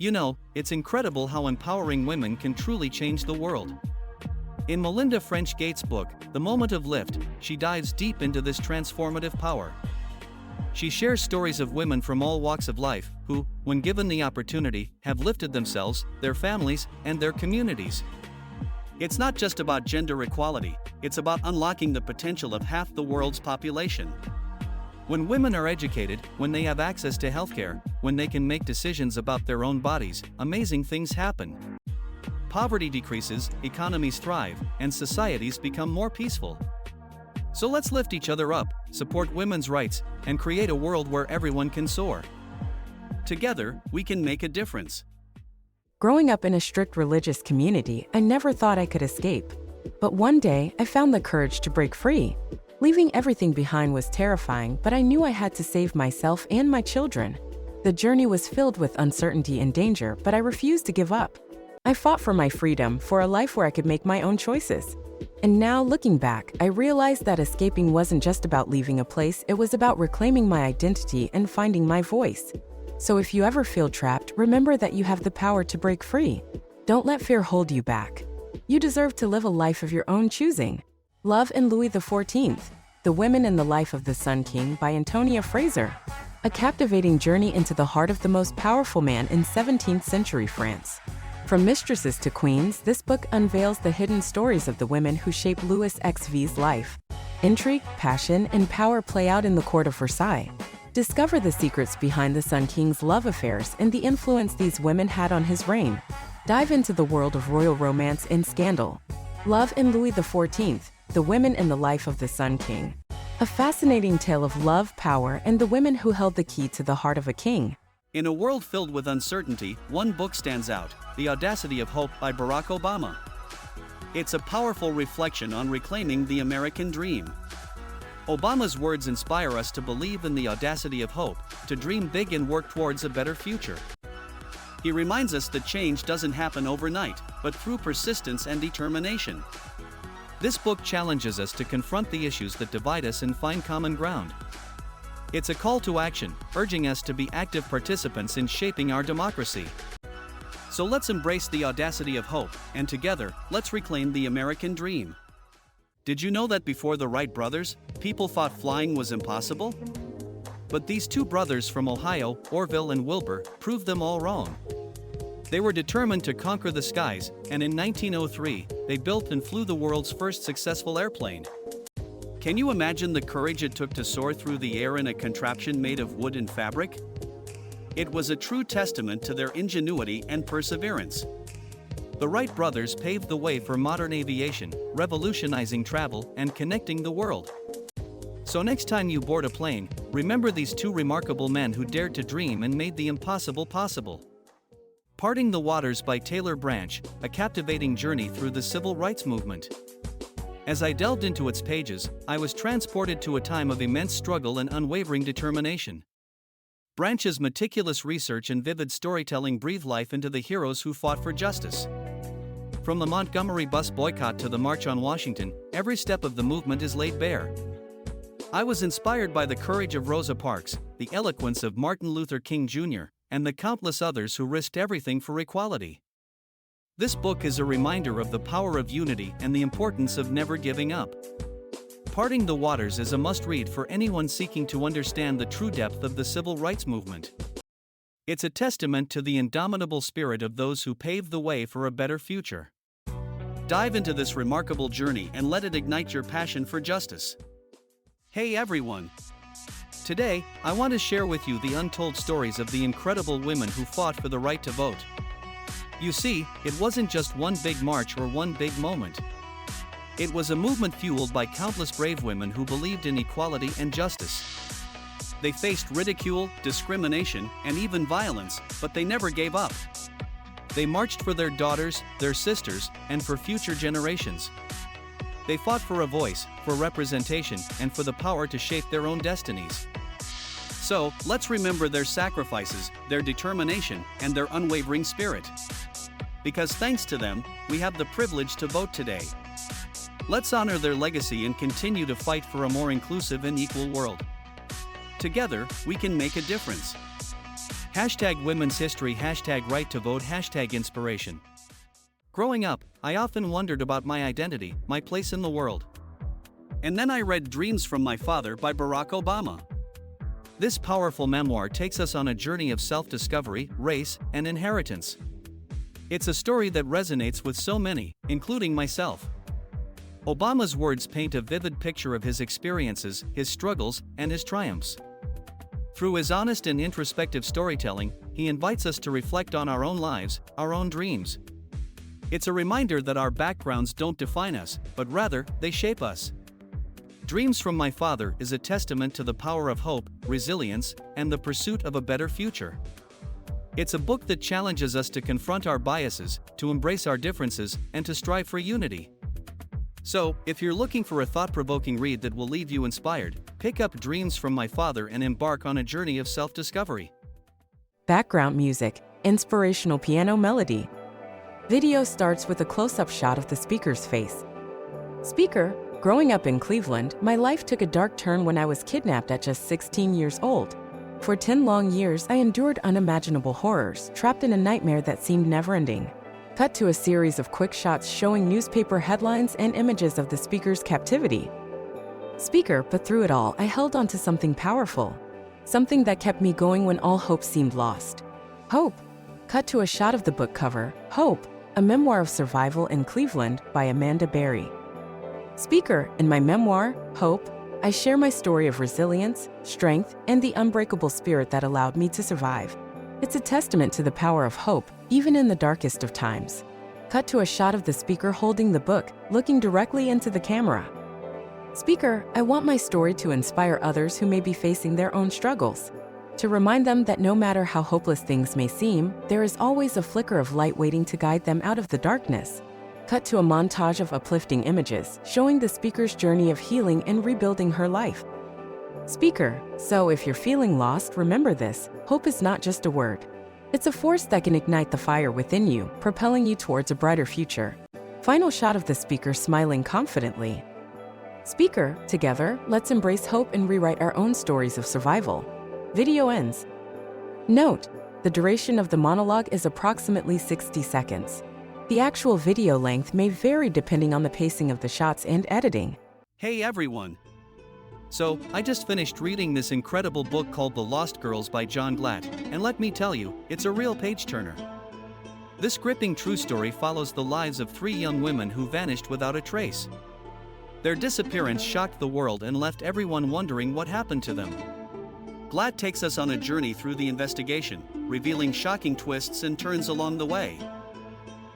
You know, it's incredible how empowering women can truly change the world. In Melinda French Gates' book, The Moment of Lift, she dives deep into this transformative power. She shares stories of women from all walks of life who, when given the opportunity, have lifted themselves, their families, and their communities. It's not just about gender equality, it's about unlocking the potential of half the world's population. When women are educated, when they have access to healthcare, when they can make decisions about their own bodies, amazing things happen. Poverty decreases, economies thrive, and societies become more peaceful. So let's lift each other up, support women's rights, and create a world where everyone can soar. Together, we can make a difference. Growing up in a strict religious community, I never thought I could escape. But one day, I found the courage to break free. Leaving everything behind was terrifying, but I knew I had to save myself and my children. The journey was filled with uncertainty and danger, but I refused to give up. I fought for my freedom, for a life where I could make my own choices. And now, looking back, I realized that escaping wasn't just about leaving a place, it was about reclaiming my identity and finding my voice. So if you ever feel trapped, remember that you have the power to break free. Don't let fear hold you back. You deserve to live a life of your own choosing. Love and Louis XIV, The Women in the Life of the Sun King by Antonia Fraser. A captivating journey into the heart of the most powerful man in 17th century France. From mistresses to queens, this book unveils the hidden stories of the women who shaped Louis XV's life. Intrigue, passion, and power play out in the court of Versailles. Discover the secrets behind the Sun King's love affairs and the influence these women had on his reign. Dive into the world of royal romance and scandal. Love and Louis XIV, The Women in the Life of the Sun King. A fascinating tale of love, power, and the women who held the key to the heart of a king. In a world filled with uncertainty, one book stands out, The Audacity of Hope by Barack Obama. It's a powerful reflection on reclaiming the American dream. Obama's words inspire us to believe in the audacity of hope, to dream big and work towards a better future. He reminds us that change doesn't happen overnight, but through persistence and determination. This book challenges us to confront the issues that divide us and find common ground. It's a call to action, urging us to be active participants in shaping our democracy. So let's embrace the audacity of hope, and together, let's reclaim the American dream. Did you know that before the Wright brothers, people thought flying was impossible? But these two brothers from Ohio, Orville and Wilbur, proved them all wrong. They were determined to conquer the skies, and in 1903, they built and flew the world's first successful airplane. Can you imagine the courage it took to soar through the air in a contraption made of wood and fabric? It was a true testament to their ingenuity and perseverance. The Wright brothers paved the way for modern aviation, revolutionizing travel and connecting the world. So next time you board a plane, remember these two remarkable men who dared to dream and made the impossible possible. Parting the Waters by Taylor Branch, a captivating journey through the civil rights movement. As I delved into its pages, I was transported to a time of immense struggle and unwavering determination. Branch's meticulous research and vivid storytelling breathe life into the heroes who fought for justice. From the Montgomery bus boycott to the March on Washington, every step of the movement is laid bare. I was inspired by the courage of Rosa Parks, the eloquence of Martin Luther King Jr., and the countless others who risked everything for equality. This book is a reminder of the power of unity and the importance of never giving up. Parting the Waters is a must-read for anyone seeking to understand the true depth of the civil rights movement. It's a testament to the indomitable spirit of those who paved the way for a better future. Dive into this remarkable journey and let it ignite your passion for justice. Hey everyone! Today, I want to share with you the untold stories of the incredible women who fought for the right to vote. You see, it wasn't just one big march or one big moment. It was a movement fueled by countless brave women who believed in equality and justice. They faced ridicule, discrimination, and even violence, but they never gave up. They marched for their daughters, their sisters, and for future generations. They fought for a voice, for representation, and for the power to shape their own destinies. So, let's remember their sacrifices, their determination, and their unwavering spirit. Because thanks to them, we have the privilege to vote today. Let's honor their legacy and continue to fight for a more inclusive and equal world. Together, we can make a difference. Hashtag women's history, hashtag right to vote, hashtag inspiration. Growing up, I often wondered about my identity, my place in the world. And then I read Dreams from My Father by Barack Obama. This powerful memoir takes us on a journey of self-discovery, race, and inheritance. It's a story that resonates with so many, including myself. Obama's words paint a vivid picture of his experiences, his struggles, and his triumphs. Through his honest and introspective storytelling, he invites us to reflect on our own lives, our own dreams. It's a reminder that our backgrounds don't define us, but rather, they shape us. Dreams from My Father is a testament to the power of hope, resilience, and the pursuit of a better future. It's a book that challenges us to confront our biases, to embrace our differences, and to strive for unity. So, if you're looking for a thought-provoking read that will leave you inspired, pick up Dreams from My Father and embark on a journey of self-discovery. Background music, inspirational piano melody. Video starts with a close-up shot of the speaker's face. Speaker, growing up in Cleveland, my life took a dark turn when I was kidnapped at just 16 years old. For 10 long years, I endured unimaginable horrors, trapped in a nightmare that seemed never-ending. Cut to a series of quick shots showing newspaper headlines and images of the speaker's captivity. Speaker, but through it all, I held on to something powerful. Something that kept me going when all hope seemed lost. Hope. Cut to a shot of the book cover, Hope, a memoir of survival in Cleveland by Amanda Berry. Speaker, in my memoir, Hope, I share my story of resilience, strength, and the unbreakable spirit that allowed me to survive. It's a testament to the power of hope, even in the darkest of times. Cut to a shot of the speaker holding the book, looking directly into the camera. Speaker, I want my story to inspire others who may be facing their own struggles. To remind them that no matter how hopeless things may seem, there is always a flicker of light waiting to guide them out of the darkness. Cut to a montage of uplifting images, showing the speaker's journey of healing and rebuilding her life. Speaker, so if you're feeling lost, remember this: hope is not just a word. It's a force that can ignite the fire within you, propelling you towards a brighter future. Final shot of the speaker smiling confidently. Speaker, together, let's embrace hope and rewrite our own stories of survival. Video ends. Note: the duration of the monologue is approximately 60 seconds. The actual video length may vary depending on the pacing of the shots and editing. Hey everyone! So, I just finished reading this incredible book called The Lost Girls by John Glatt, and let me tell you, it's a real page-turner. This gripping true story follows the lives of 3 young women who vanished without a trace. Their disappearance shocked the world and left everyone wondering what happened to them. Glatt takes us on a journey through the investigation, revealing shocking twists and turns along the way.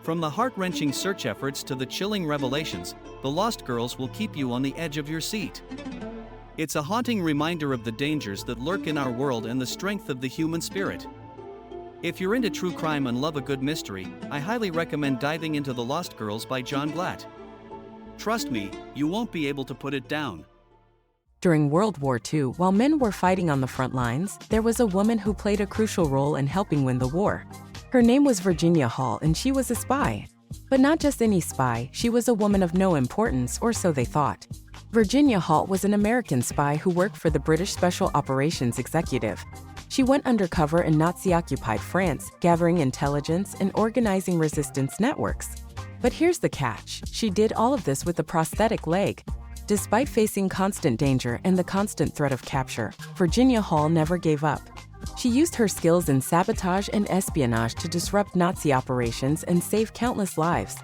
From the heart-wrenching search efforts to the chilling revelations, The Lost Girls will keep you on the edge of your seat. It's a haunting reminder of the dangers that lurk in our world and the strength of the human spirit. If you're into true crime and love a good mystery, I highly recommend diving into The Lost Girls by John Glatt. Trust me, you won't be able to put it down. During World War II, while men were fighting on the front lines, there was a woman who played a crucial role in helping win the war. Her name was Virginia Hall, and she was a spy. But not just any spy, she was a woman of no importance, or so they thought. Virginia Hall was an American spy who worked for the British Special Operations Executive. She went undercover in Nazi-occupied France, gathering intelligence and organizing resistance networks. But here's the catch: she did all of this with a prosthetic leg. Despite facing constant danger and the constant threat of capture, Virginia Hall never gave up. She used her skills in sabotage and espionage to disrupt Nazi operations and save countless lives.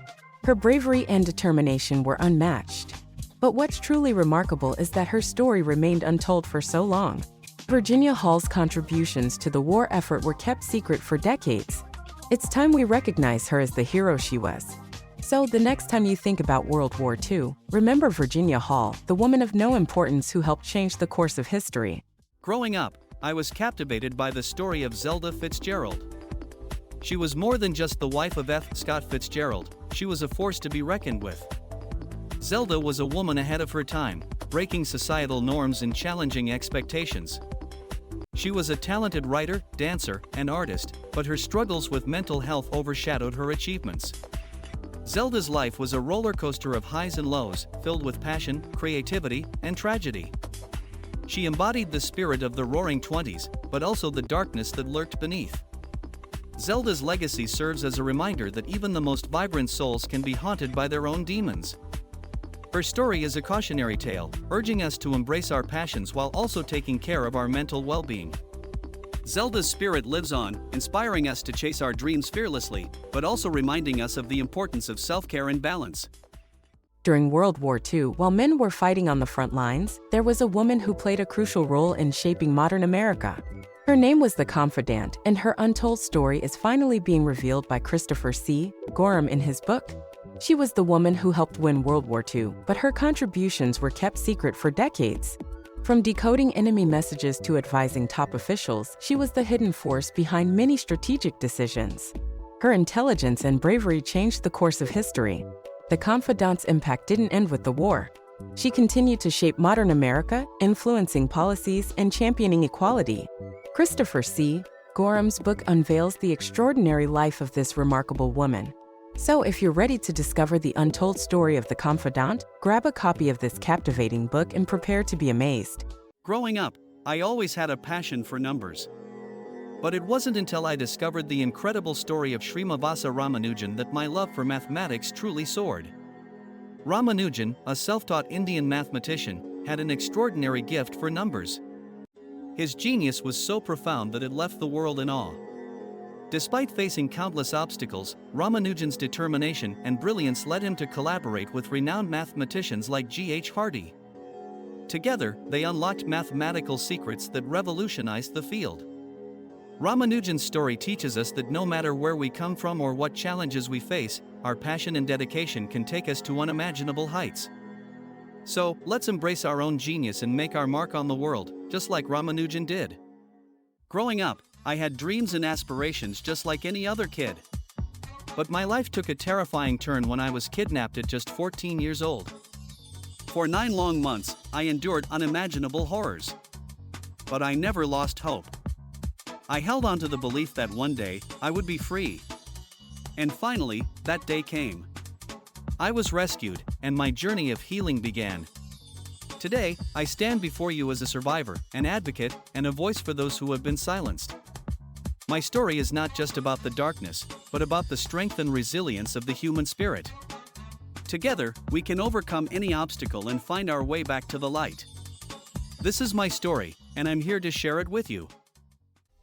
Her bravery and determination were unmatched. But what's truly remarkable is that her story remained untold for so long. Virginia Hall's contributions to the war effort were kept secret for decades. It's time we recognize her as the hero she was. So, the next time you think about World War II, remember Virginia Hall, the woman of no importance who helped change the course of history. Growing up, I was captivated by the story of Zelda Fitzgerald. She was more than just the wife of F. Scott Fitzgerald, she was a force to be reckoned with. Zelda was a woman ahead of her time, breaking societal norms and challenging expectations. She was a talented writer, dancer, and artist, but her struggles with mental health overshadowed her achievements. Zelda's life was a roller coaster of highs and lows, filled with passion, creativity, and tragedy. She embodied the spirit of the roaring 20s, but also the darkness that lurked beneath. Zelda's legacy serves as a reminder that even the most vibrant souls can be haunted by their own demons. Her story is a cautionary tale, urging us to embrace our passions while also taking care of our mental well-being. Zelda's spirit lives on, inspiring us to chase our dreams fearlessly, but also reminding us of the importance of self-care and balance. During World War II, while men were fighting on the front lines, there was a woman who played a crucial role in shaping modern America. Her name was the Confidante, and her untold story is finally being revealed by Christopher C. Gorham in his book. She was the woman who helped win World War II, but her contributions were kept secret for decades. From decoding enemy messages to advising top officials, she was the hidden force behind many strategic decisions. Her intelligence and bravery changed the course of history. The Confidante's impact didn't end with the war. She continued to shape modern America, influencing policies and championing equality. Christopher C. Gorham's book unveils the extraordinary life of this remarkable woman. So if you're ready to discover the untold story of the Confidante, grab a copy of this captivating book and prepare to be amazed. Growing up, I always had a passion for numbers. But it wasn't until I discovered the incredible story of Srimivasa Ramanujan that my love for mathematics truly soared. Ramanujan, a self-taught Indian mathematician, had an extraordinary gift for numbers. His genius was so profound that it left the world in awe. Despite facing countless obstacles, Ramanujan's determination and brilliance led him to collaborate with renowned mathematicians like G.H. Hardy. Together, they unlocked mathematical secrets that revolutionized the field. Ramanujan's story teaches us that no matter where we come from or what challenges we face, our passion and dedication can take us to unimaginable heights. So, let's embrace our own genius and make our mark on the world, just like Ramanujan did. Growing up, I had dreams and aspirations just like any other kid. But my life took a terrifying turn when I was kidnapped at just 14 years old. For 9 long months, I endured unimaginable horrors. But I never lost hope. I held on to the belief that one day, I would be free. And finally, that day came. I was rescued, and my journey of healing began. Today, I stand before you as a survivor, an advocate, and a voice for those who have been silenced. My story is not just about the darkness, but about the strength and resilience of the human spirit. Together, we can overcome any obstacle and find our way back to the light. This is my story, and I'm here to share it with you.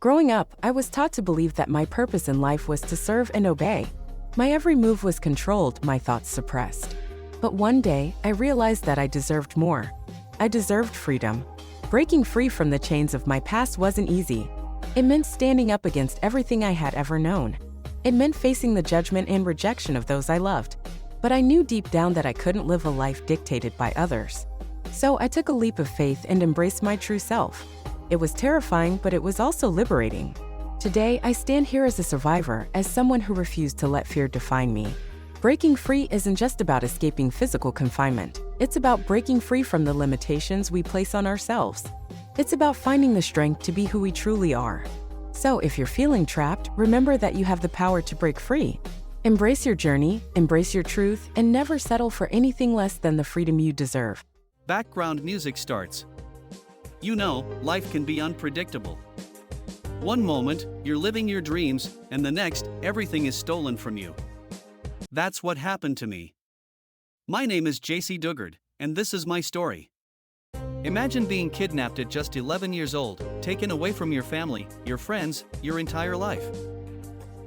Growing up, I was taught to believe that my purpose in life was to serve and obey. My every move was controlled, my thoughts suppressed. But one day, I realized that I deserved more. I deserved freedom. Breaking free from the chains of my past wasn't easy. It meant standing up against everything I had ever known. It meant facing the judgment and rejection of those I loved. But I knew deep down that I couldn't live a life dictated by others. So I took a leap of faith and embraced my true self. It was terrifying, but it was also liberating. Today, I stand here as a survivor, as someone who refused to let fear define me. Breaking free isn't just about escaping physical confinement. It's about breaking free from the limitations we place on ourselves. It's about finding the strength to be who we truly are. So if you're feeling trapped, remember that you have the power to break free. Embrace your journey, embrace your truth, and never settle for anything less than the freedom you deserve. Background music starts. You know, life can be unpredictable. One moment, you're living your dreams, and the next, everything is stolen from you. That's what happened to me. My name is JC Dugard, and this is my story. Imagine being kidnapped at just 11 years old, taken away from your family, your friends, your entire life.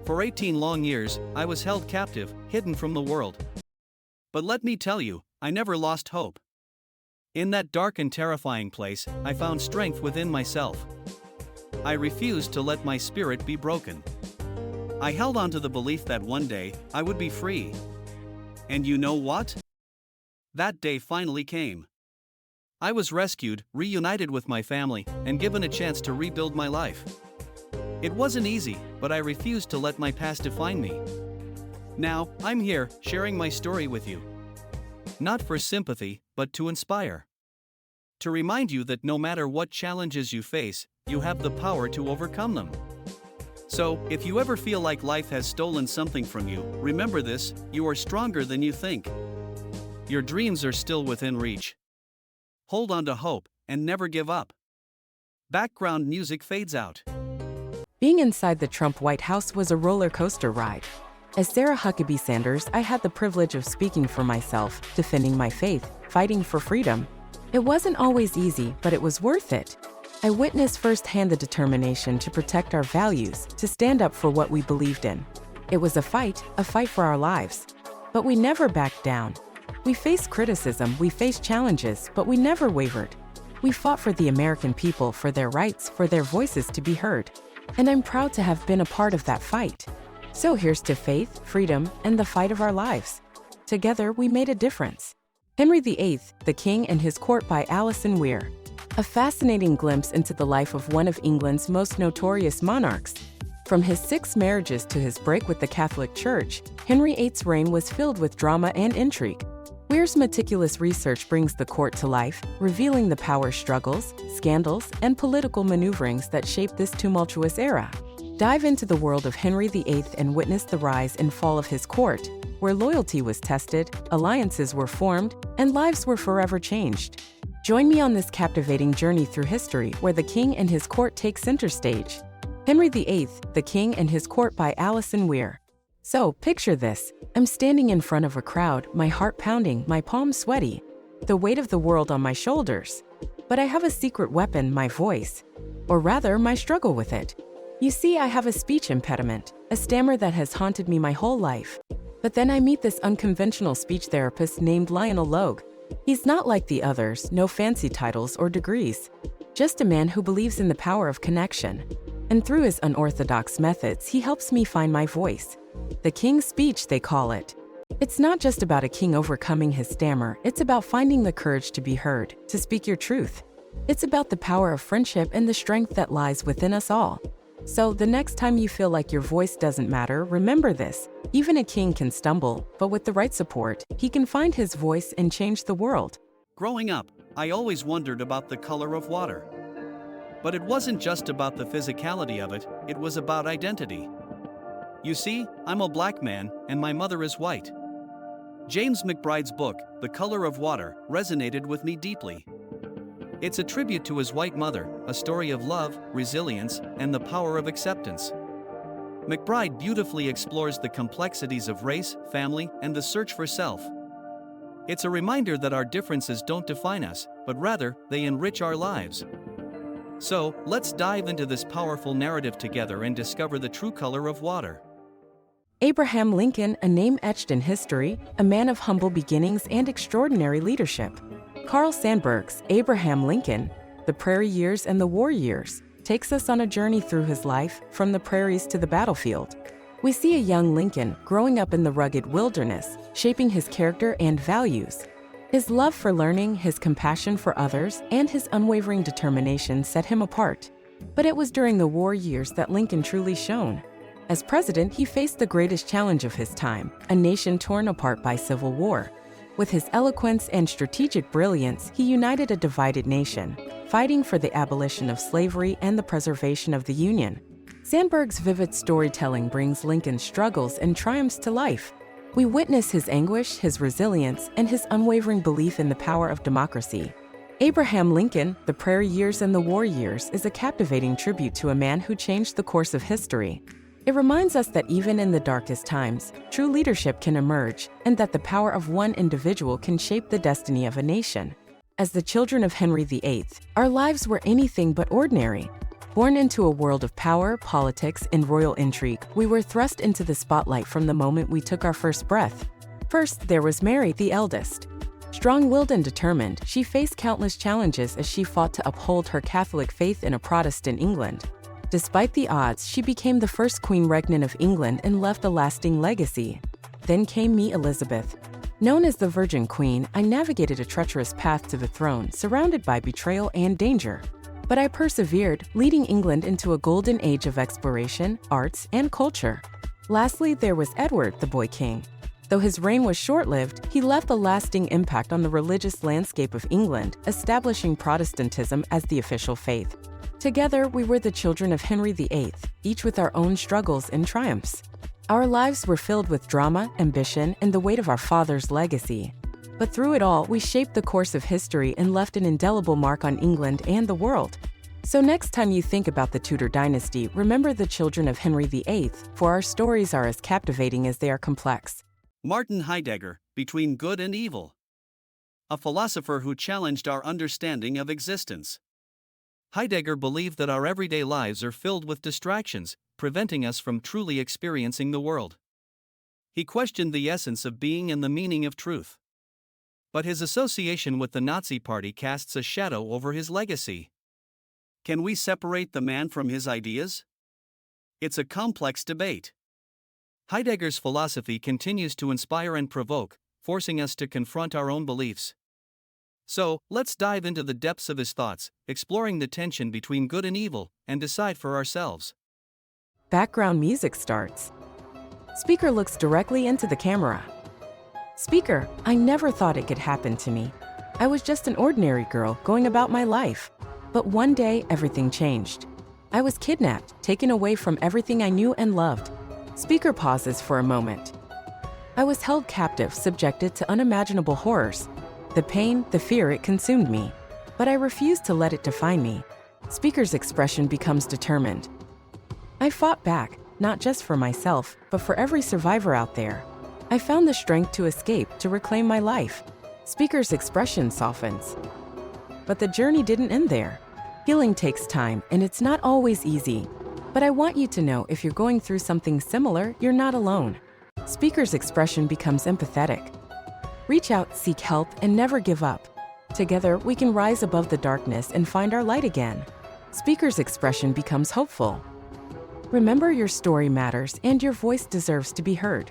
For 18 long years, I was held captive, hidden from the world. But let me tell you, I never lost hope. In that dark and terrifying place, I found strength within myself. I refused to let my spirit be broken. I held on to the belief that one day, I would be free. And you know what? That day finally came. I was rescued, reunited with my family, and given a chance to rebuild my life. It wasn't easy, but I refused to let my past define me. Now, I'm here, sharing my story with you. Not for sympathy, but to inspire. To remind you that no matter what challenges you face, you have the power to overcome them. So, if you ever feel like life has stolen something from you, remember this: you are stronger than you think. Your dreams are still within reach. Hold on to hope, and never give up. Background music fades out. Being inside the Trump White House was a roller coaster ride. As Sarah Huckabee Sanders, I had the privilege of speaking for myself, defending my faith, fighting for freedom. It wasn't always easy, but it was worth it. I witnessed firsthand the determination to protect our values, to stand up for what we believed in. It was a fight for our lives. But we never backed down. We faced criticism, we faced challenges, but we never wavered. We fought for the American people, for their rights, for their voices to be heard. And I'm proud to have been a part of that fight. So here's to faith, freedom, and the fight of our lives. Together, we made a difference. Henry VIII, The King and His Court by Alison Weir. A fascinating glimpse into the life of one of England's most notorious monarchs. From his 6 marriages to his break with the Catholic Church, Henry VIII's reign was filled with drama and intrigue. Weir's meticulous research brings the court to life, revealing the power struggles, scandals, and political maneuverings that shaped this tumultuous era. Dive into the world of Henry VIII and witness the rise and fall of his court, where loyalty was tested, alliances were formed, and lives were forever changed. Join me on this captivating journey through history where the king and his court take center stage. Henry VIII, The King and His Court by Alison Weir. So, picture this. I'm standing in front of a crowd, my heart pounding, my palms sweaty, the weight of the world on my shoulders. But I have a secret weapon, my voice. Or rather, my struggle with it. You see, I have a speech impediment, a stammer that has haunted me my whole life. But then I meet this unconventional speech therapist named Lionel Logue. He's not like the others, no fancy titles or degrees. Just a man who believes in the power of connection. And through his unorthodox methods, he helps me find my voice. The King's Speech, they call it. It's not just about a king overcoming his stammer, it's about finding the courage to be heard, to speak your truth. It's about the power of friendship and the strength that lies within us all. So, the next time you feel like your voice doesn't matter, remember this. Even a king can stumble, but with the right support, he can find his voice and change the world. Growing up, I always wondered about the color of water. But it wasn't just about the physicality of it, it was about identity. You see, I'm a black man, and my mother is white. James McBride's book, The Color of Water, resonated with me deeply. It's a tribute to his white mother, a story of love, resilience, and the power of acceptance. McBride beautifully explores the complexities of race, family, and the search for self. It's a reminder that our differences don't define us, but rather, they enrich our lives. So, let's dive into this powerful narrative together and discover the true color of water. Abraham Lincoln, a name etched in history, a man of humble beginnings and extraordinary leadership. Carl Sandburg's Abraham Lincoln, The Prairie Years and the War Years, takes us on a journey through his life, from the prairies to the battlefield. We see a young Lincoln growing up in the rugged wilderness, shaping his character and values. His love for learning, his compassion for others, and his unwavering determination set him apart. But it was during the war years that Lincoln truly shone. As president, he faced the greatest challenge of his time, a nation torn apart by civil war. With his eloquence and strategic brilliance, he united a divided nation, fighting for the abolition of slavery and the preservation of the Union. Sandburg's vivid storytelling brings Lincoln's struggles and triumphs to life. We witness his anguish, his resilience, and his unwavering belief in the power of democracy. Abraham Lincoln, The Prairie Years and the War Years, is a captivating tribute to a man who changed the course of history. It reminds us that even in the darkest times, true leadership can emerge, and that the power of one individual can shape the destiny of a nation. As the children of Henry VIII, our lives were anything but ordinary. Born into a world of power, politics, and royal intrigue, we were thrust into the spotlight from the moment we took our first breath. First, there was Mary, the eldest. Strong-willed and determined, she faced countless challenges as she fought to uphold her Catholic faith in a Protestant England. Despite the odds, she became the first Queen Regnant of England and left a lasting legacy. Then came me, Elizabeth. Known as the Virgin Queen, I navigated a treacherous path to the throne, surrounded by betrayal and danger. But I persevered, leading England into a golden age of exploration, arts, and culture. Lastly, there was Edward, the Boy King. Though his reign was short-lived, he left a lasting impact on the religious landscape of England, establishing Protestantism as the official faith. Together, we were the children of Henry VIII, each with our own struggles and triumphs. Our lives were filled with drama, ambition, and the weight of our father's legacy. But through it all, we shaped the course of history and left an indelible mark on England and the world. So next time you think about the Tudor dynasty, remember the children of Henry VIII, for our stories are as captivating as they are complex. Martin Heidegger, Between Good and Evil. A philosopher who challenged our understanding of existence. Heidegger believed that our everyday lives are filled with distractions, preventing us from truly experiencing the world. He questioned the essence of being and the meaning of truth. But his association with the Nazi Party casts a shadow over his legacy. Can we separate the man from his ideas? It's a complex debate. Heidegger's philosophy continues to inspire and provoke, forcing us to confront our own beliefs. So, let's dive into the depths of his thoughts, exploring the tension between good and evil, and decide for ourselves. Background music starts. Speaker looks directly into the camera. Speaker, I never thought it could happen to me. I was just an ordinary girl going about my life. But one day, everything changed. I was kidnapped, taken away from everything I knew and loved. Speaker pauses for a moment. I was held captive, subjected to unimaginable horrors. The pain, the fear, it consumed me. But I refused to let it define me. Speaker's expression becomes determined. I fought back, not just for myself, but for every survivor out there. I found the strength to escape, to reclaim my life. Speaker's expression softens. But the journey didn't end there. Healing takes time, and it's not always easy. But I want you to know, if you're going through something similar, you're not alone. Speaker's expression becomes empathetic. Reach out, seek help, and never give up. Together, we can rise above the darkness and find our light again. Speaker's expression becomes hopeful. Remember, your story matters, and your voice deserves to be heard.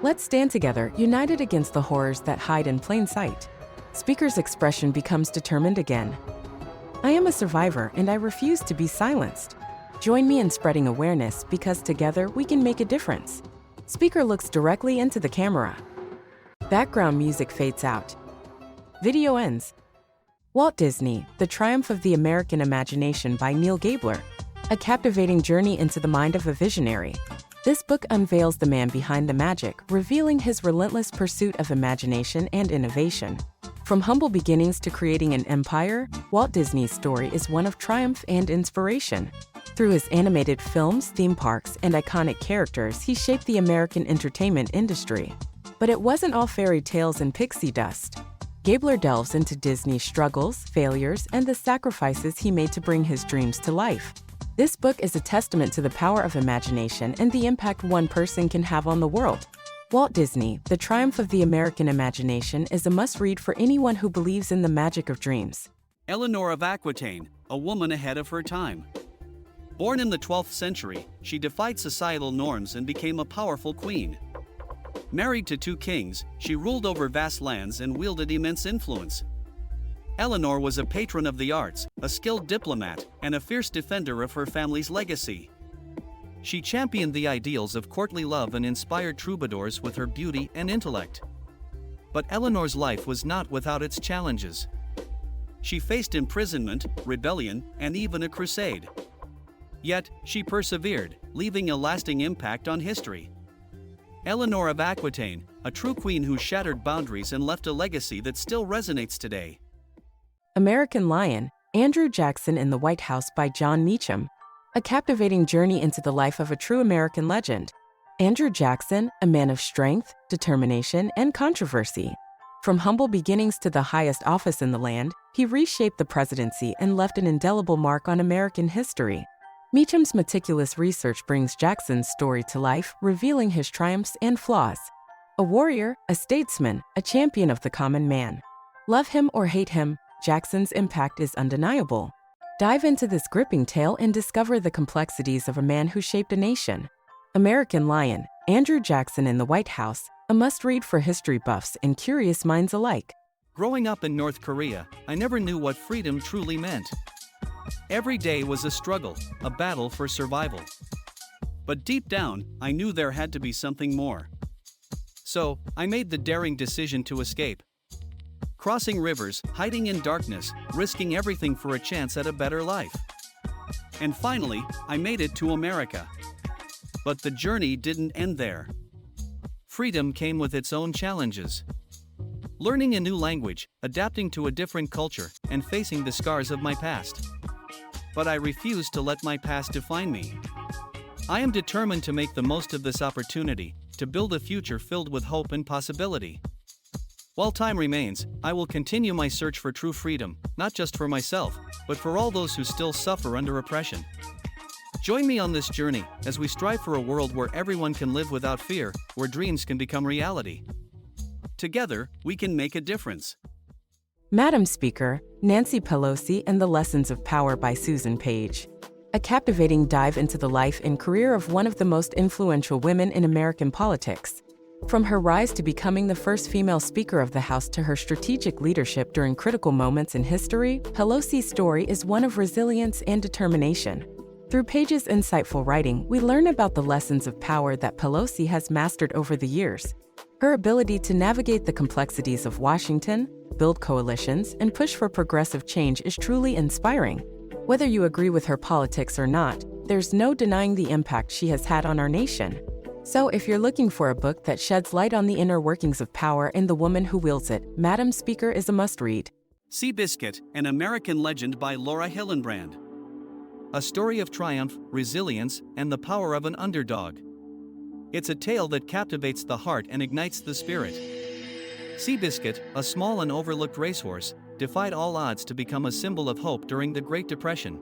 Let's stand together, united against the horrors that hide in plain sight. Speaker's expression becomes determined again. I am a survivor, and I refuse to be silenced. Join me in spreading awareness, because together we can make a difference. Speaker looks directly into the camera. Background music fades out. Video ends. Walt Disney, The Triumph of the American Imagination by Neil Gabler. A captivating journey into the mind of a visionary. This book unveils the man behind the magic, revealing his relentless pursuit of imagination and innovation. From humble beginnings to creating an empire, Walt Disney's story is one of triumph and inspiration. Through his animated films, theme parks, and iconic characters, he shaped the American entertainment industry. But it wasn't all fairy tales and pixie dust. Gabler delves into Disney's struggles, failures, and the sacrifices he made to bring his dreams to life. This book is a testament to the power of imagination and the impact one person can have on the world. Walt Disney, The Triumph of the American Imagination is a must-read for anyone who believes in the magic of dreams. Eleanor of Aquitaine, a woman ahead of her time. Born in the 12th century, she defied societal norms and became a powerful queen. Married to 2 kings, she ruled over vast lands and wielded immense influence. Eleanor was a patron of the arts, a skilled diplomat, and a fierce defender of her family's legacy. She championed the ideals of courtly love and inspired troubadours with her beauty and intellect. But Eleanor's life was not without its challenges. She faced imprisonment, rebellion, and even a crusade. Yet, she persevered, leaving a lasting impact on history. Eleanor of Aquitaine, a true queen who shattered boundaries and left a legacy that still resonates today. American Lion, Andrew Jackson in the White House by John Meacham. A captivating journey into the life of a true American legend. Andrew Jackson, a man of strength, determination, and controversy. From humble beginnings to the highest office in the land, he reshaped the presidency and left an indelible mark on American history. Meacham's meticulous research brings Jackson's story to life, revealing his triumphs and flaws. A warrior, a statesman, a champion of the common man. Love him or hate him, Jackson's impact is undeniable. Dive into this gripping tale and discover the complexities of a man who shaped a nation. American Lion, Andrew Jackson in the White House, a must-read for history buffs and curious minds alike. Growing up in North Korea, I never knew what freedom truly meant. Every day was a struggle, a battle for survival. But deep down, I knew there had to be something more. So, I made the daring decision to escape. Crossing rivers, hiding in darkness, risking everything for a chance at a better life. And finally, I made it to America. But the journey didn't end there. Freedom came with its own challenges. learning a new language, adapting to a different culture, and facing the scars of my past. But I refuse to let my past define me. I am determined to make the most of this opportunity, to build a future filled with hope and possibility. While time remains, I will continue my search for true freedom, not just for myself, but for all those who still suffer under oppression. Join me on this journey, as we strive for a world where everyone can live without fear, where dreams can become reality. Together, we can make a difference. Madam Speaker, Nancy Pelosi and the Lessons of Power by Susan Page. A captivating dive into the life and career of one of the most influential women in American politics. From her rise to becoming the first female Speaker of the House to her strategic leadership during critical moments in history, Pelosi's story is one of resilience and determination. Through Page's insightful writing, we learn about the lessons of power that Pelosi has mastered over the years. Her ability to navigate the complexities of Washington, build coalitions, and push for progressive change is truly inspiring. Whether you agree with her politics or not, there's no denying the impact she has had on our nation. So if you're looking for a book that sheds light on the inner workings of power and the woman who wields it, Madam Speaker is a must-read. Seabiscuit, an American Legend by Laura Hillenbrand. A story of triumph, resilience, and the power of an underdog. It's a tale that captivates the heart and ignites the spirit. Seabiscuit, a small and overlooked racehorse, defied all odds to become a symbol of hope during the Great Depression.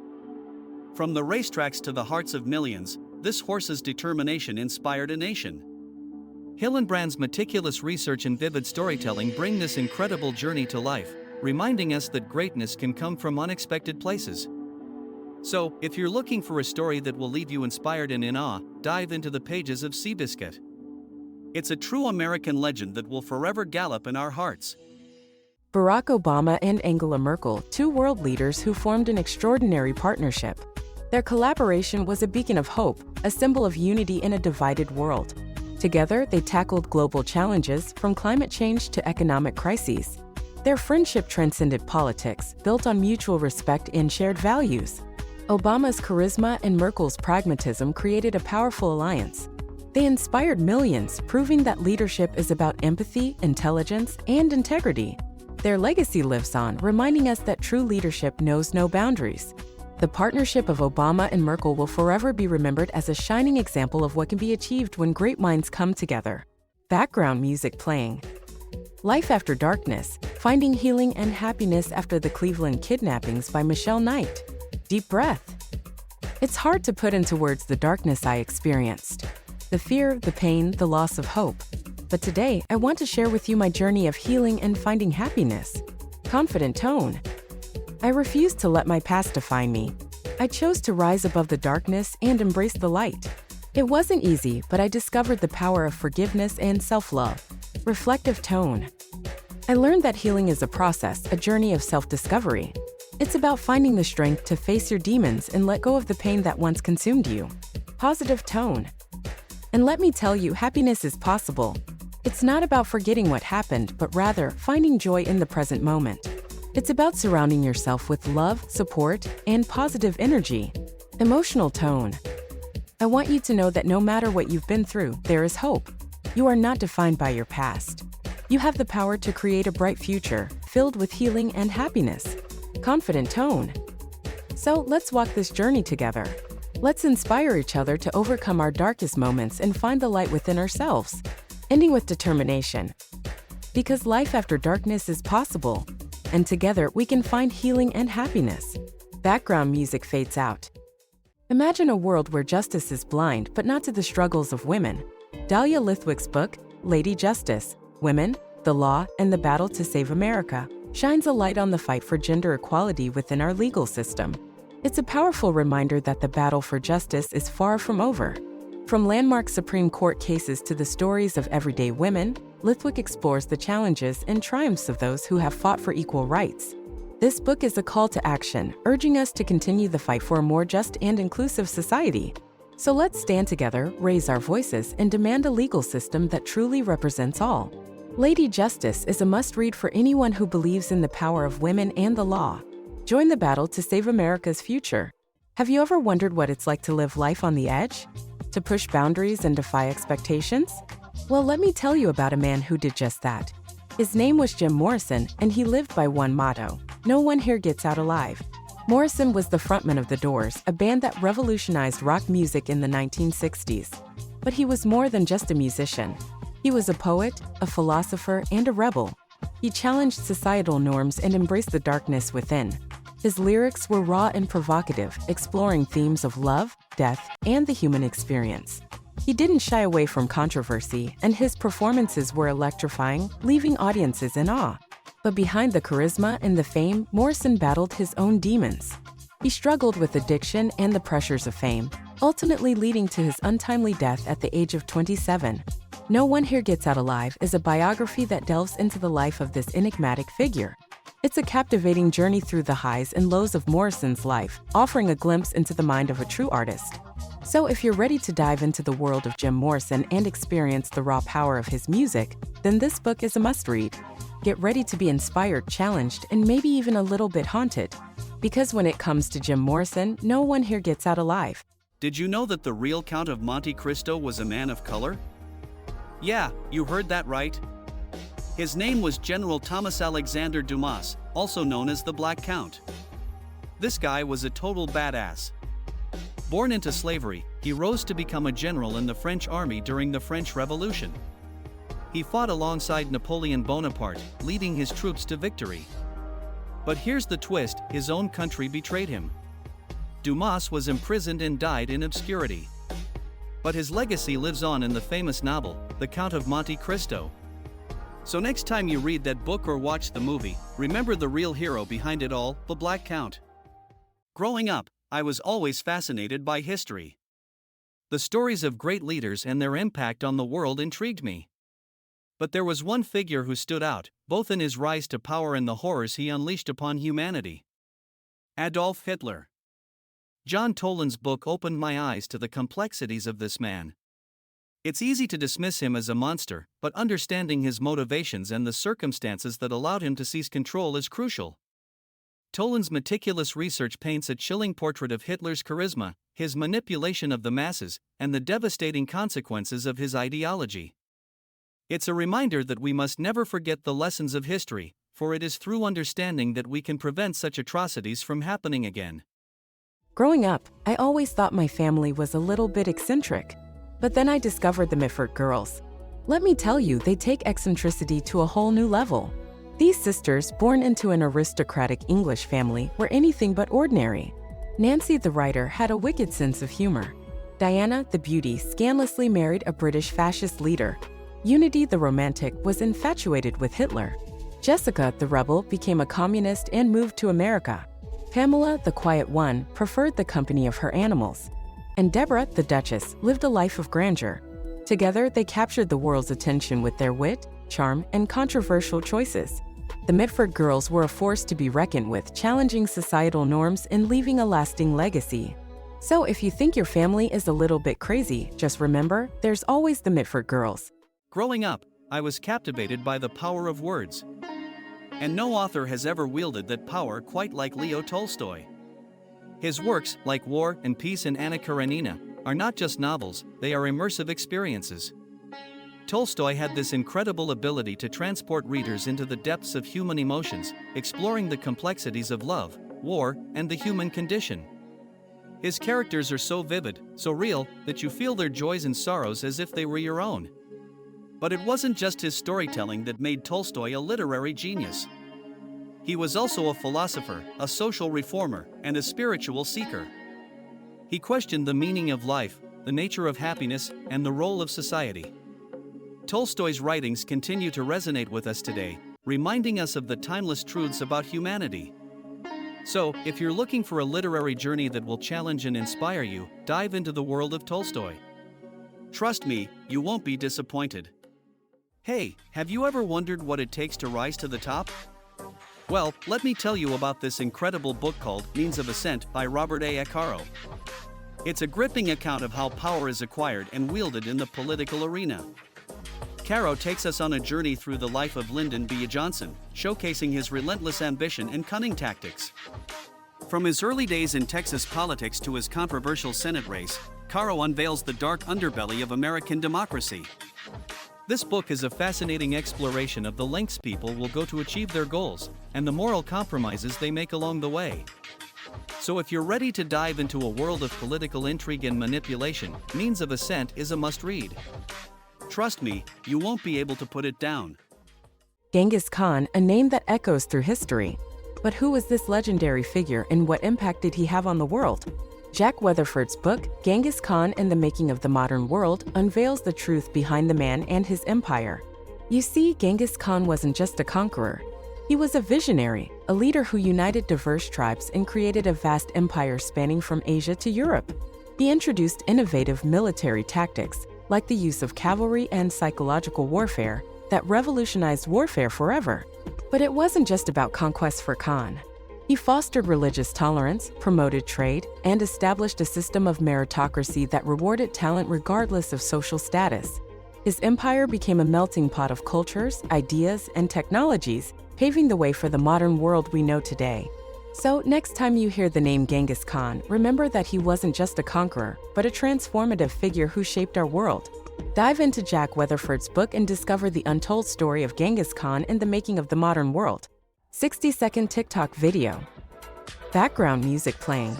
From the racetracks to the hearts of millions, this horse's determination inspired a nation. Hillenbrand's meticulous research and vivid storytelling bring this incredible journey to life, reminding us that greatness can come from unexpected places. So, if you're looking for a story that will leave you inspired and in awe, dive into the pages of Seabiscuit. It's a true American legend that will forever gallop in our hearts. Barack Obama and Angela Merkel, two world leaders who formed an extraordinary partnership. Their collaboration was a beacon of hope, a symbol of unity in a divided world. Together, they tackled global challenges, from climate change to economic crises. Their friendship transcended politics, built on mutual respect and shared values. Obama's charisma and Merkel's pragmatism created a powerful alliance. They inspired millions, proving that leadership is about empathy, intelligence, and integrity. Their legacy lives on, reminding us that true leadership knows no boundaries. The partnership of Obama and Merkel will forever be remembered as a shining example of what can be achieved when great minds come together. Background music playing. Life After Darkness, Finding Healing and Happiness After the Cleveland Kidnappings by Michelle Knight. Deep breath. It's hard to put into words the darkness I experienced. The fear, the pain, the loss of hope. But today, I want to share with you my journey of healing and finding happiness. Confident tone. I refused to let my past define me. I chose to rise above the darkness and embrace the light. It wasn't easy, but I discovered the power of forgiveness and self-love. Reflective tone. I learned that healing is a process, a journey of self-discovery. It's about finding the strength to face your demons and let go of the pain that once consumed you. Positive tone. And let me tell you, happiness is possible. It's not about forgetting what happened, but rather finding joy in the present moment. It's about surrounding yourself with love, support, and positive energy. Emotional tone. I want you to know that no matter what you've been through, there is hope. You are not defined by your past. You have the power to create a bright future, filled with healing and happiness. Confident tone. So let's walk this journey together. Let's inspire each other to overcome our darkest moments and find the light within ourselves. Ending with determination. Because life after darkness is possible. And together we can find healing and happiness. Background music fades out. Imagine a world where justice is blind, but not to the struggles of women. Dahlia Lithwick's book, Lady Justice, Women, the Law, and the Battle to Save America, shines a light on the fight for gender equality within our legal system. It's a powerful reminder that the battle for justice is far from over. From landmark Supreme Court cases to the stories of everyday women, Lithwick explores the challenges and triumphs of those who have fought for equal rights. This book is a call to action, urging us to continue the fight for a more just and inclusive society. So let's stand together, raise our voices, and demand a legal system that truly represents all. Lady Justice is a must-read for anyone who believes in the power of women and the law. Join the battle to save America's future. Have you ever wondered what it's like to live life on the edge? To push boundaries and defy expectations? Well, let me tell you about a man who did just that. His name was Jim Morrison, and he lived by one motto: no one here gets out alive. Morrison was the frontman of The Doors, a band that revolutionized rock music in the 1960s. But he was more than just a musician. He was a poet, a philosopher, and a rebel. He challenged societal norms and embraced the darkness within. His lyrics were raw and provocative, exploring themes of love, death, and the human experience. He didn't shy away from controversy, and his performances were electrifying, leaving audiences in awe. But behind the charisma and the fame, Morrison battled his own demons. He struggled with addiction and the pressures of fame, ultimately leading to his untimely death at the age of 27. No One Here Gets Out Alive is a biography that delves into the life of this enigmatic figure. It's a captivating journey through the highs and lows of Morrison's life, offering a glimpse into the mind of a true artist. So if you're ready to dive into the world of Jim Morrison and experience the raw power of his music, then this book is a must-read. Get ready to be inspired, challenged, and maybe even a little bit haunted. Because when it comes to Jim Morrison, no one here gets out alive. Did you know that the real Count of Monte Cristo was a man of color? Yeah, you heard that right. His name was General Thomas Alexander Dumas, also known as the Black Count. This guy was a total badass. Born into slavery, he rose to become a general in the French army during the French Revolution. He fought alongside Napoleon Bonaparte, leading his troops to victory. But here's the twist: his own country betrayed him. Dumas was imprisoned and died in obscurity. But his legacy lives on in the famous novel, The Count of Monte Cristo. So next time you read that book or watch the movie, remember the real hero behind it all, the Black Count. Growing up, I was always fascinated by history. The stories of great leaders and their impact on the world intrigued me. But there was one figure who stood out, both in his rise to power and the horrors he unleashed upon humanity. Adolf Hitler. John Toland's book opened my eyes to the complexities of this man. It's easy to dismiss him as a monster, but understanding his motivations and the circumstances that allowed him to seize control is crucial. Toland's meticulous research paints a chilling portrait of Hitler's charisma, his manipulation of the masses, and the devastating consequences of his ideology. It's a reminder that we must never forget the lessons of history, for it is through understanding that we can prevent such atrocities from happening again. Growing up, I always thought my family was a little bit eccentric. But then I discovered the Mitford girls. Let me tell you, they take eccentricity to a whole new level. These sisters, born into an aristocratic English family, were anything but ordinary. Nancy the writer had a wicked sense of humor. Diana the beauty scandalously married a British fascist leader. Unity the romantic was infatuated with Hitler. Jessica the rebel became a communist and moved to America. Pamela the quiet one preferred the company of her animals. And Deborah the Duchess lived a life of grandeur. Together, they captured the world's attention with their wit, charm, and controversial choices. The Mitford girls were a force to be reckoned with, challenging societal norms and leaving a lasting legacy. So if you think your family is a little bit crazy, just remember, there's always the Mitford girls. Growing up, I was captivated by the power of words. And no author has ever wielded that power quite like Leo Tolstoy. His works, like War and Peace and Anna Karenina, are not just novels, they are immersive experiences. Tolstoy had this incredible ability to transport readers into the depths of human emotions, exploring the complexities of love, war, and the human condition. His characters are so vivid, so real, that you feel their joys and sorrows as if they were your own. But it wasn't just his storytelling that made Tolstoy a literary genius. He was also a philosopher, a social reformer, and a spiritual seeker. He questioned the meaning of life, the nature of happiness, and the role of society. Tolstoy's writings continue to resonate with us today, reminding us of the timeless truths about humanity. So, if you're looking for a literary journey that will challenge and inspire you, dive into the world of Tolstoy. Trust me, you won't be disappointed. Hey, have you ever wondered what it takes to rise to the top? Well, let me tell you about this incredible book called Means of Ascent by Robert A. Caro. It's a gripping account of how power is acquired and wielded in the political arena. Caro takes us on a journey through the life of Lyndon B. Johnson, showcasing his relentless ambition and cunning tactics. From his early days in Texas politics to his controversial Senate race, Caro unveils the dark underbelly of American democracy. This book is a fascinating exploration of the lengths people will go to achieve their goals, and the moral compromises they make along the way. So if you're ready to dive into a world of political intrigue and manipulation, Means of Ascent is a must-read. Trust me, you won't be able to put it down. Genghis Khan, a name that echoes through history. But who was this legendary figure and what impact did he have on the world? Jack Weatherford's book, Genghis Khan and the Making of the Modern World, unveils the truth behind the man and his empire. You see, Genghis Khan wasn't just a conqueror. He was a visionary, a leader who united diverse tribes and created a vast empire spanning from Asia to Europe. He introduced innovative military tactics, like the use of cavalry and psychological warfare, that revolutionized warfare forever. But it wasn't just about conquest for Khan. He fostered religious tolerance, promoted trade, and established a system of meritocracy that rewarded talent regardless of social status. His empire became a melting pot of cultures, ideas, and technologies, paving the way for the modern world we know today. So, next time you hear the name Genghis Khan, remember that he wasn't just a conqueror, but a transformative figure who shaped our world. Dive into Jack Weatherford's book and discover the untold story of Genghis Khan and the making of the modern world. 60-second TikTok video. Background music playing.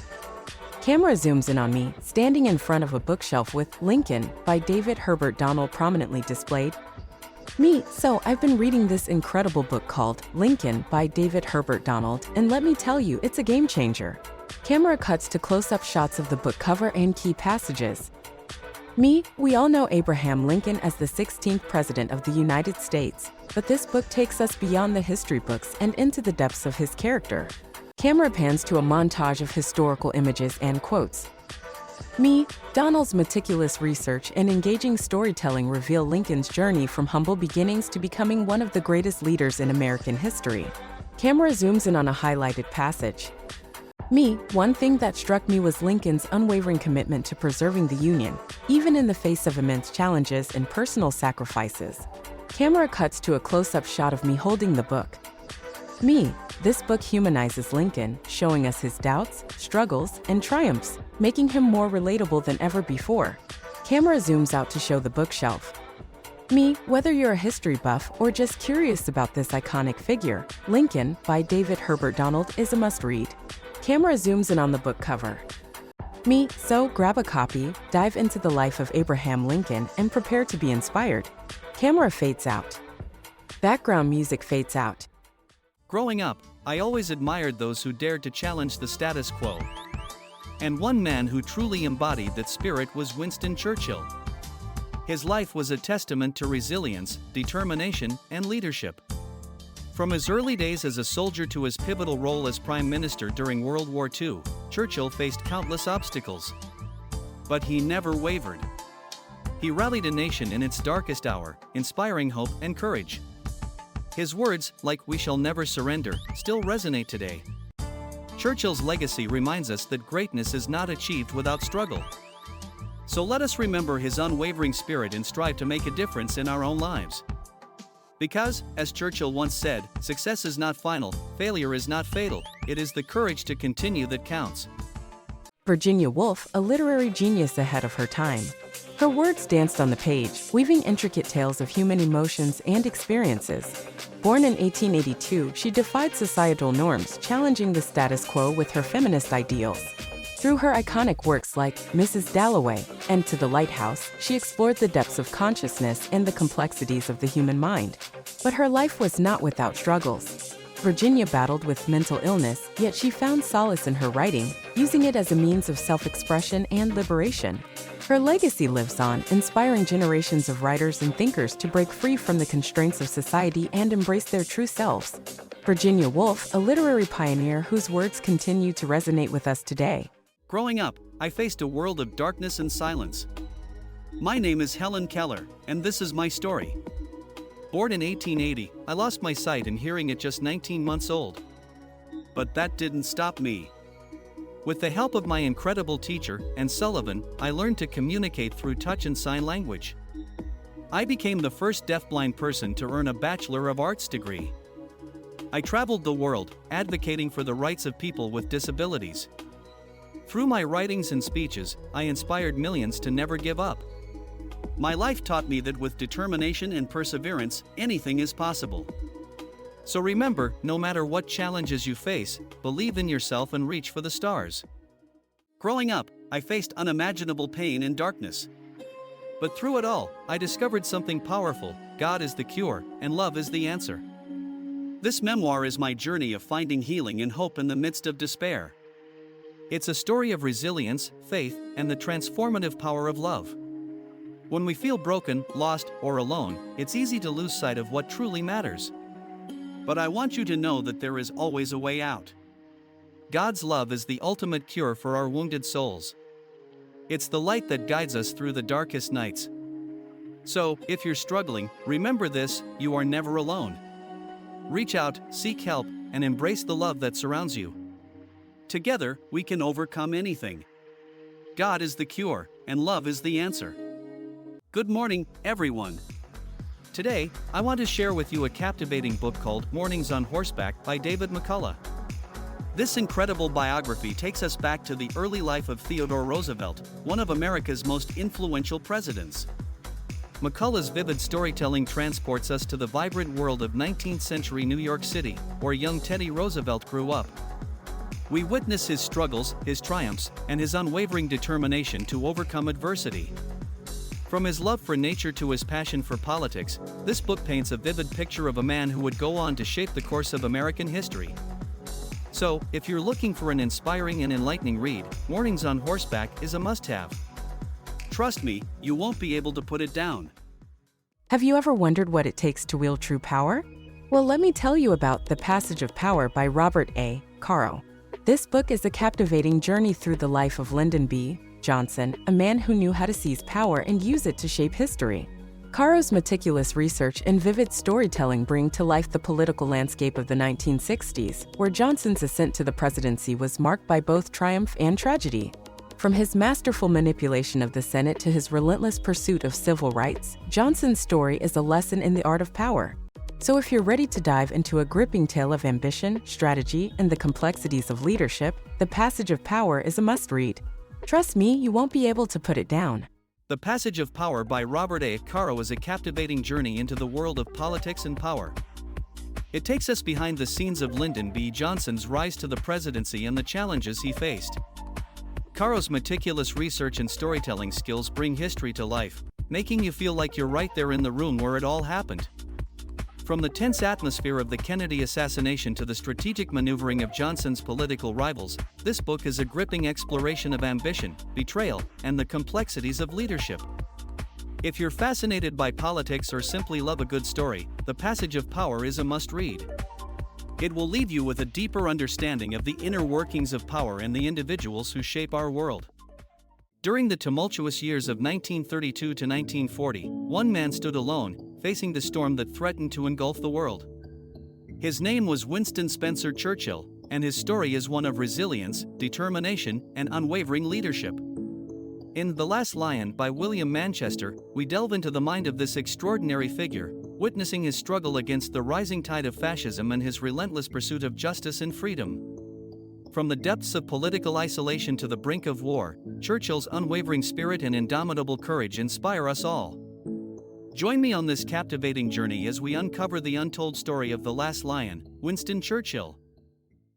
Camera zooms in on me, standing in front of a bookshelf with Lincoln by David Herbert Donald prominently displayed. So I've been reading this incredible book called Lincoln by David Herbert Donald, and let me tell you, it's a game changer. Camera cuts to close-up shots of the book cover and key passages. We all know Abraham Lincoln as the 16th President of the United States, but this book takes us beyond the history books and into the depths of his character. Camera pans to a montage of historical images and quotes. Donald's meticulous research and engaging storytelling reveal Lincoln's journey from humble beginnings to becoming one of the greatest leaders in American history. Camera zooms in on a highlighted passage. One thing that struck me was Lincoln's unwavering commitment to preserving the Union, even in the face of immense challenges and personal sacrifices. Camera cuts to a close-up shot of me holding the book. This book humanizes Lincoln, showing us his doubts, struggles, and triumphs, making him more relatable than ever before. Camera zooms out to show the bookshelf. Whether you're a history buff or just curious about this iconic figure, Lincoln by David Herbert Donald is a must-read. Camera zooms in on the book cover. So grab a copy, dive into the life of Abraham Lincoln, and prepare to be inspired. Camera fades out. Background music fades out. Growing up, I always admired those who dared to challenge the status quo. And one man who truly embodied that spirit was Winston Churchill. His life was a testament to resilience, determination, and leadership. From his early days as a soldier to his pivotal role as Prime Minister during World War II, Churchill faced countless obstacles. But he never wavered. He rallied a nation in its darkest hour, inspiring hope and courage. His words, like "we shall never surrender," still resonate today. Churchill's legacy reminds us that greatness is not achieved without struggle. So let us remember his unwavering spirit and strive to make a difference in our own lives. Because, as Churchill once said, success is not final, failure is not fatal, it is the courage to continue that counts. Virginia Woolf, a literary genius ahead of her time. Her words danced on the page, weaving intricate tales of human emotions and experiences. Born in 1882, she defied societal norms, challenging the status quo with her feminist ideals. Through her iconic works like Mrs. Dalloway and To the Lighthouse, she explored the depths of consciousness and the complexities of the human mind. But her life was not without struggles. Virginia battled with mental illness, yet she found solace in her writing, using it as a means of self-expression and liberation. Her legacy lives on, inspiring generations of writers and thinkers to break free from the constraints of society and embrace their true selves. Virginia Woolf, a literary pioneer whose words continue to resonate with us today. Growing up, I faced a world of darkness and silence. My name is Helen Keller, and this is my story. Born in 1880, I lost my sight and hearing at just 19 months old. But that didn't stop me. With the help of my incredible teacher, Anne Sullivan, I learned to communicate through touch and sign language. I became the first deafblind person to earn a Bachelor of Arts degree. I traveled the world, advocating for the rights of people with disabilities. Through my writings and speeches, I inspired millions to never give up. My life taught me that with determination and perseverance, anything is possible. So remember, no matter what challenges you face, believe in yourself and reach for the stars. Growing up, I faced unimaginable pain and darkness. But through it all, I discovered something powerful: God is the cure, and love is the answer. This memoir is my journey of finding healing and hope in the midst of despair. It's a story of resilience, faith, and the transformative power of love. When we feel broken, lost, or alone, it's easy to lose sight of what truly matters. But I want you to know that there is always a way out. God's love is the ultimate cure for our wounded souls. It's the light that guides us through the darkest nights. So, if you're struggling, remember this: you are never alone. Reach out, seek help, and embrace the love that surrounds you. Together, we can overcome anything. God is the cure, and love is the answer. Good morning, everyone. Today, I want to share with you a captivating book called Mornings on Horseback by David McCullough. This incredible biography takes us back to the early life of Theodore Roosevelt, one of America's most influential presidents. McCullough's vivid storytelling transports us to the vibrant world of 19th century New York City, where young Teddy Roosevelt grew up. We witness his struggles, his triumphs, and his unwavering determination to overcome adversity. From his love for nature to his passion for politics, this book paints a vivid picture of a man who would go on to shape the course of American history. So, if you're looking for an inspiring and enlightening read, Mornings on Horseback is a must-have. Trust me, you won't be able to put it down. Have you ever wondered what it takes to wield true power? Well, let me tell you about The Passage of Power by Robert A. Caro. This book is a captivating journey through the life of Lyndon B. Johnson, a man who knew how to seize power and use it to shape history. Caro's meticulous research and vivid storytelling bring to life the political landscape of the 1960s, where Johnson's ascent to the presidency was marked by both triumph and tragedy. From his masterful manipulation of the Senate to his relentless pursuit of civil rights, Johnson's story is a lesson in the art of power. So if you're ready to dive into a gripping tale of ambition, strategy, and the complexities of leadership, The Passage of Power is a must-read. Trust me, you won't be able to put it down. The Passage of Power by Robert A. Caro is a captivating journey into the world of politics and power. It takes us behind the scenes of Lyndon B. Johnson's rise to the presidency and the challenges he faced. Caro's meticulous research and storytelling skills bring history to life, making you feel like you're right there in the room where it all happened. From the tense atmosphere of the Kennedy assassination to the strategic maneuvering of Johnson's political rivals, this book is a gripping exploration of ambition, betrayal, and the complexities of leadership. If you're fascinated by politics or simply love a good story, The Passage of Power is a must-read. It will leave you with a deeper understanding of the inner workings of power and the individuals who shape our world. During the tumultuous years of 1932 to 1940, one man stood alone, facing the storm that threatened to engulf the world. His name was Winston Spencer Churchill, and his story is one of resilience, determination, and unwavering leadership. In The Last Lion by William Manchester, we delve into the mind of this extraordinary figure, witnessing his struggle against the rising tide of fascism and his relentless pursuit of justice and freedom. From the depths of political isolation to the brink of war, Churchill's unwavering spirit and indomitable courage inspire us all. Join me on this captivating journey as we uncover the untold story of the last lion, Winston Churchill.